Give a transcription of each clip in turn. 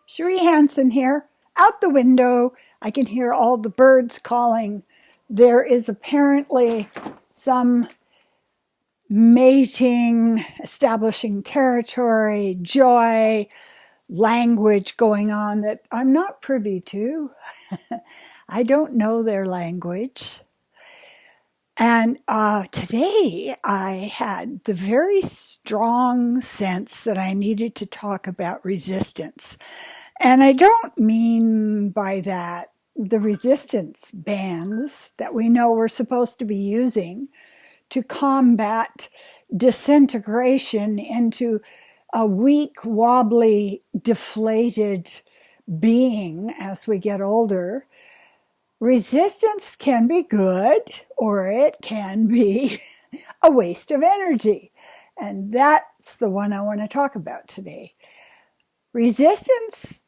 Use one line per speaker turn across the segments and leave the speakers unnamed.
Cherie Hanson here. Out the window, I can hear all the birds calling. There is apparently some mating, establishing territory, joy, language going on that I'm not privy to. I don't know their language. And today I had the very strong sense that I needed to talk about resistance. And I don't mean by that the resistance bands that we know we're supposed to be using to combat disintegration into a weak, wobbly, deflated being as we get older. Resistance can be good, or it can be a waste of energy. And that's the one I want to talk about today. Resistance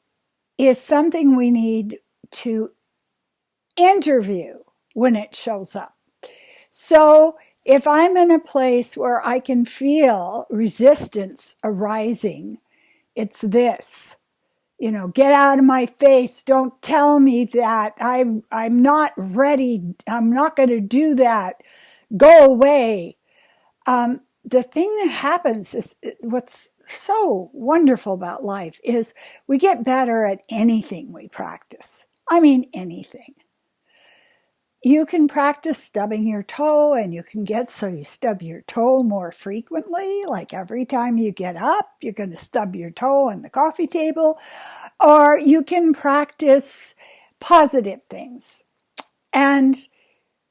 is something we need to interview when it shows up. So if I'm in a place where I can feel resistance arising, it's this. Get out of my face. Don't tell me that. I'm not ready. I'm not going to do that. Go away. The thing that happens is what's so wonderful about life is we get better at anything we practice. I mean, anything. You can practice stubbing your toe, and you can get so you stub your toe more frequently. Like every time you get up, you're going to stub your toe on the coffee table. Or you can practice positive things. And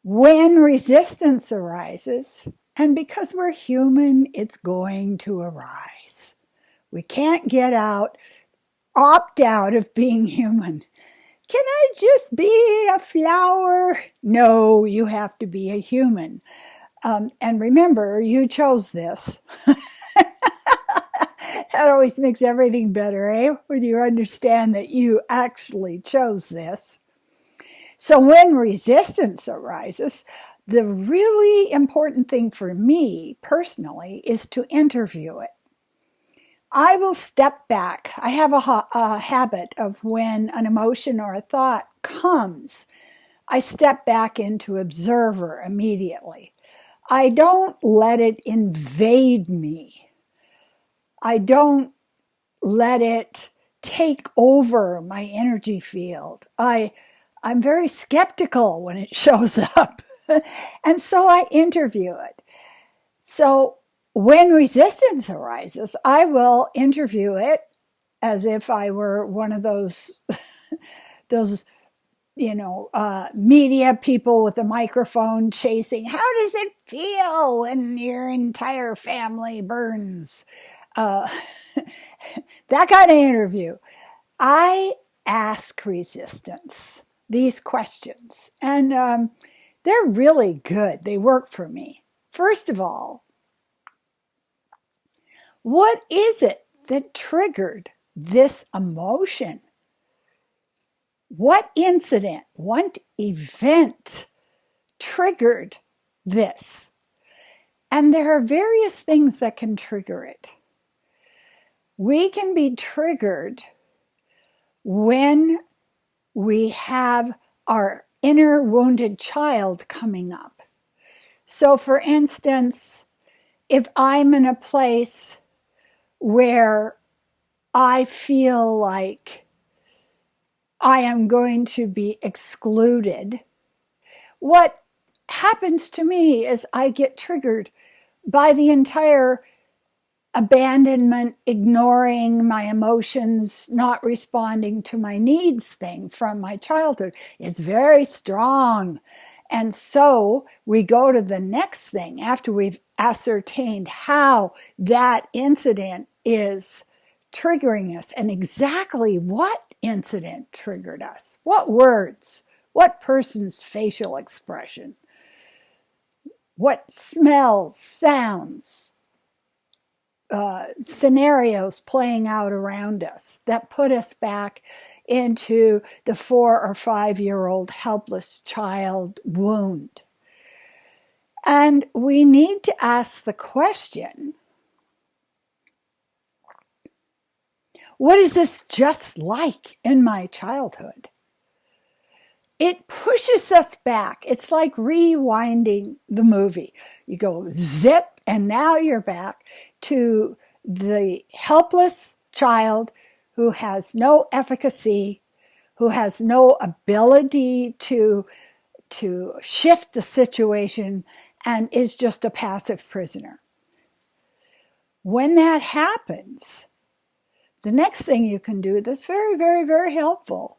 when resistance arises, and because we're human, it's going to arise. We can't opt out of being human. Can I just be a flower? No, you have to be a human. And remember, you chose this. That always makes everything better, eh? When you understand that you actually chose this. So when resistance arises, the really important thing for me personally is to interview it. I will step back. I have a habit of when an emotion or a thought comes, I step back into observer immediately. I don't let it invade me. I don't let it take over my energy field. I'm very skeptical when it shows up. And so I interview it. So when resistance arises, I will interview it as if I were one of those media people with a microphone chasing. How does it feel when your entire family burns? That kind of interview. I ask resistance these questions, and they're really good. They work for me. First of all, what is it that triggered this emotion? What incident, what event triggered this? And there are various things that can trigger it. We can be triggered when we have our inner wounded child coming up. So for instance, if I'm in a place where I feel like I am going to be excluded, what happens to me is I get triggered by the entire abandonment, ignoring my emotions, not responding to my needs thing from my childhood. It's very strong. And so we go to the next thing after we've ascertained how that incident is triggering us and exactly what incident triggered us. What words? What person's facial expression? What smells, sounds, scenarios playing out around us that put us back into the 4 or 5-year-old helpless child wound. And we need to ask the question, What is this just like in my childhood? It pushes us back. It's like rewinding the movie. You go zip, and now you're back to the helpless child who has no efficacy, who has no ability to shift the situation, and is just a passive prisoner. When that happens, the next thing you can do that's very, very, very helpful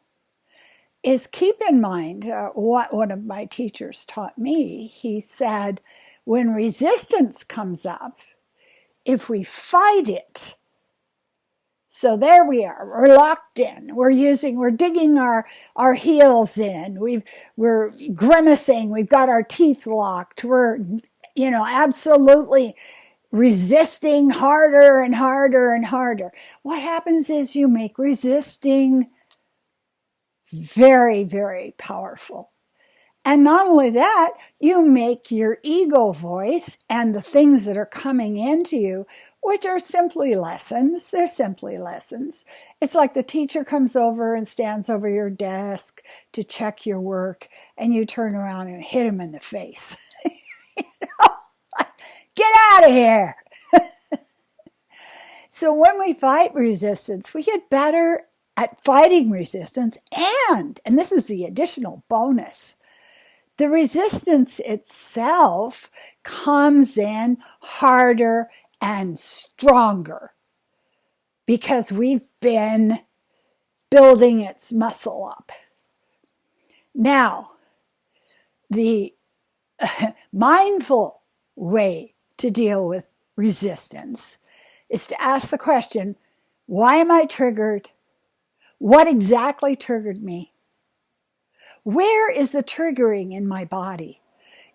is keep in mind what one of my teachers taught me. He said, when resistance comes up, if we fight it, so there we are, we're locked in, we're digging our heels in, we're grimacing, we've got our teeth locked, we're, absolutely resisting harder and harder and harder. What happens is you make resisting very, very powerful. And not only that, you make your ego voice and the things that are coming into you, which are simply lessons. They're simply lessons. It's like the teacher comes over and stands over your desk to check your work, and you turn around and hit him in the face. Get out of here. So when we fight resistance, we get better at fighting resistance, and this is the additional bonus, the resistance itself comes in harder and stronger because we've been building its muscle up. Now, the mindful way to deal with resistance is to ask the question, why am I triggered? What exactly triggered me? Where is the triggering in my body?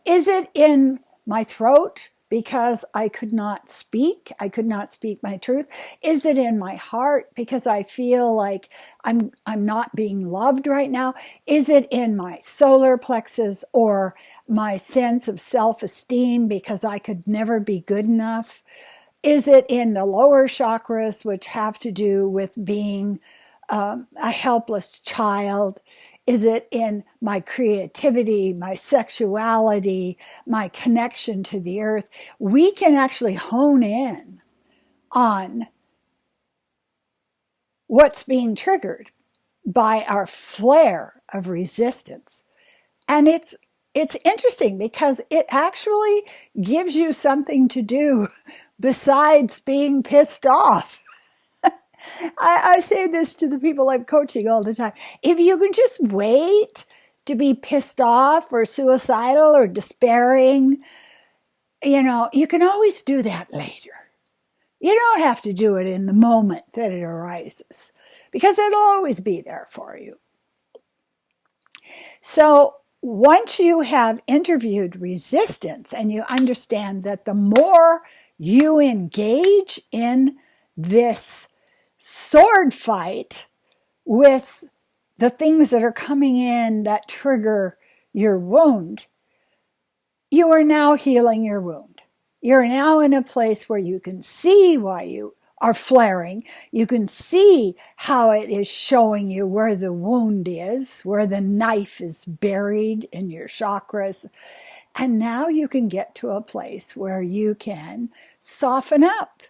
Is it in my throat because I could not speak? I could not speak my truth. Is it in my heart because I feel like I'm not being loved right now? Is it in my solar plexus or my sense of self-esteem because I could never be good enough? Is it in the lower chakras, which have to do with being a helpless child? Is it in my creativity, my sexuality, my connection to the earth? We can actually hone in on what's being triggered by our flare of resistance. And it's interesting because it actually gives you something to do besides being pissed off. I say this to the people I'm coaching all the time. If you can just wait to be pissed off or suicidal or despairing, you can always do that later. You don't have to do it in the moment that it arises because it'll always be there for you. So once you have interviewed resistance and you understand that the more you engage in this sword fight with the things that are coming in that trigger your wound, you are now healing your wound. You're now in a place where you can see why you are flaring. You can see how it is showing you where the wound is, where the knife is buried in your chakras. And now you can get to a place where you can soften up.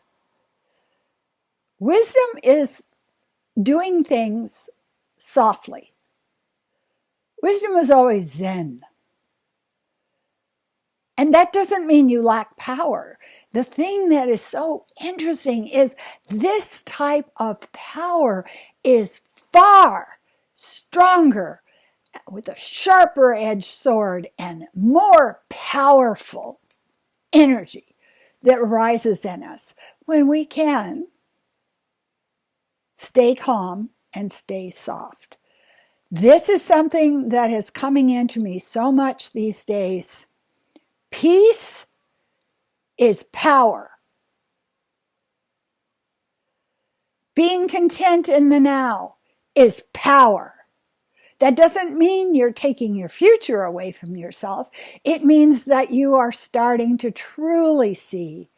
Wisdom is doing things softly. Wisdom is always Zen. And that doesn't mean you lack power. The thing that is so interesting is this type of power is far stronger with a sharper edged sword and more powerful energy that rises in us when we can stay calm and stay soft. This is something that is coming into me so much these days. Peace is power. Being content in the now is power. That doesn't mean you're taking your future away from yourself. It means that you are starting to truly see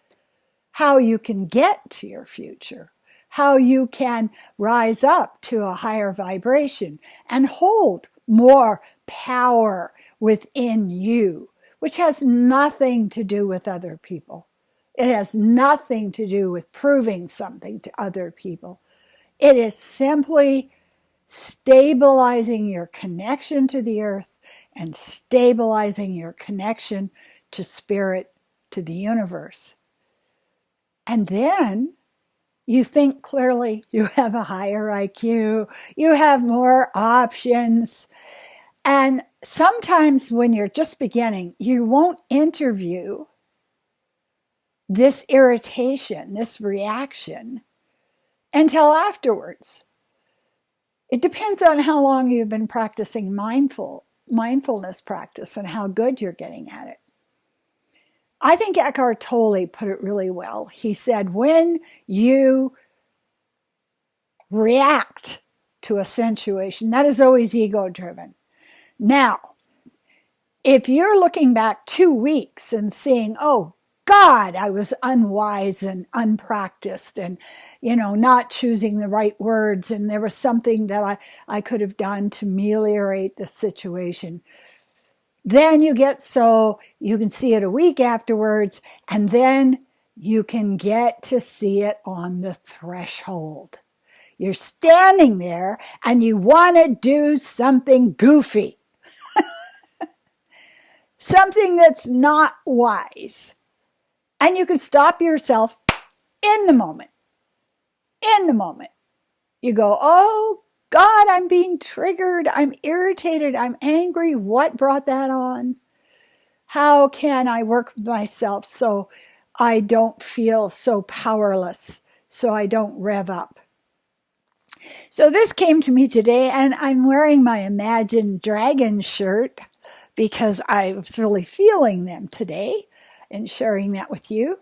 how you can get to your future, how you can rise up to a higher vibration and hold more power within you, which has nothing to do with other people. It has nothing to do with proving something to other people. It is simply stabilizing your connection to the earth and stabilizing your connection to spirit, to the universe. And then you think clearly, you have a higher IQ, you have more options. And sometimes when you're just beginning, you won't interview this irritation, this reaction, until afterwards. It depends on how long you've been practicing mindfulness practice and how good you're getting at it. I think Eckhart Tolle put it really well. He said, when you react to a situation, that is always ego-driven. Now, if you're looking back 2 weeks and seeing, oh, God, I was unwise and unpracticed and, not choosing the right words, and there was something that I could have done to ameliorate the situation. Then you can see it a week afterwards, and then you can get to see it on the threshold. You're standing there and you want to do something goofy, something that's not wise. And you can stop yourself in the moment. In the moment. You go, oh, God, I'm being triggered. I'm irritated. I'm angry. What brought that on? How can I work with myself so I don't feel so powerless, so I don't rev up? So this came to me today, and I'm wearing my Imagine Dragon shirt because I was really feeling them today and sharing that with you.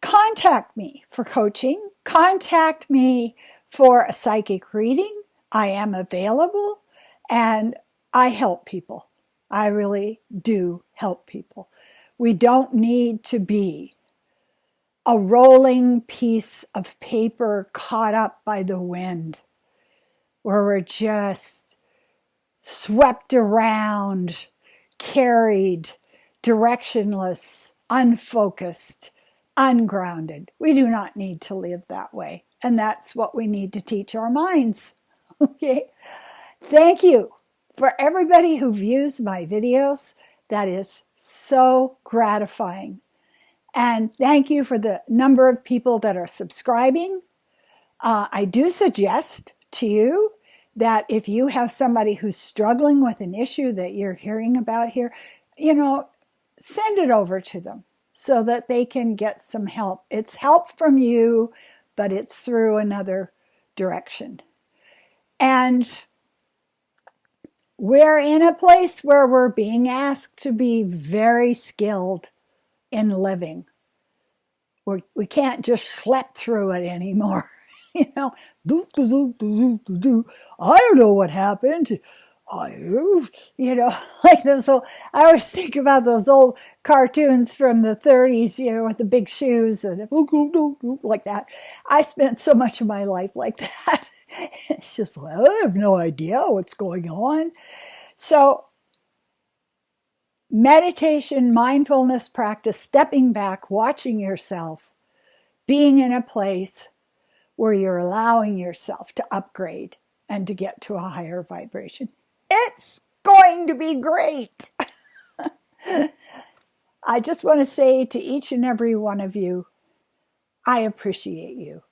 Contact me for coaching. Contact me for a psychic reading. I am available, and I help people. I really do help people. We don't need to be a rolling piece of paper caught up by the wind, where we're just swept around, carried, directionless, unfocused, ungrounded. We do not need to live that way. And that's what we need to teach our minds. Okay? Thank you for everybody who views my videos. That is so gratifying. And thank you for the number of people that are subscribing. I do suggest to you that if you have somebody who's struggling with an issue that you're hearing about here, send it over to them so that they can get some help. It's help from you, but it's through another direction. And we're in a place where we're being asked to be very skilled in living. We can't just schlep through it anymore. I don't know what happened. Like those old, I always think about those old cartoons from the 30s, with the big shoes and like that. I spent so much of my life like that. It's just like, I have no idea what's going on. So meditation, mindfulness practice, stepping back, watching yourself, being in a place where you're allowing yourself to upgrade and to get to a higher vibration. It's going to be great. I just want to say to each and every one of you, I appreciate you.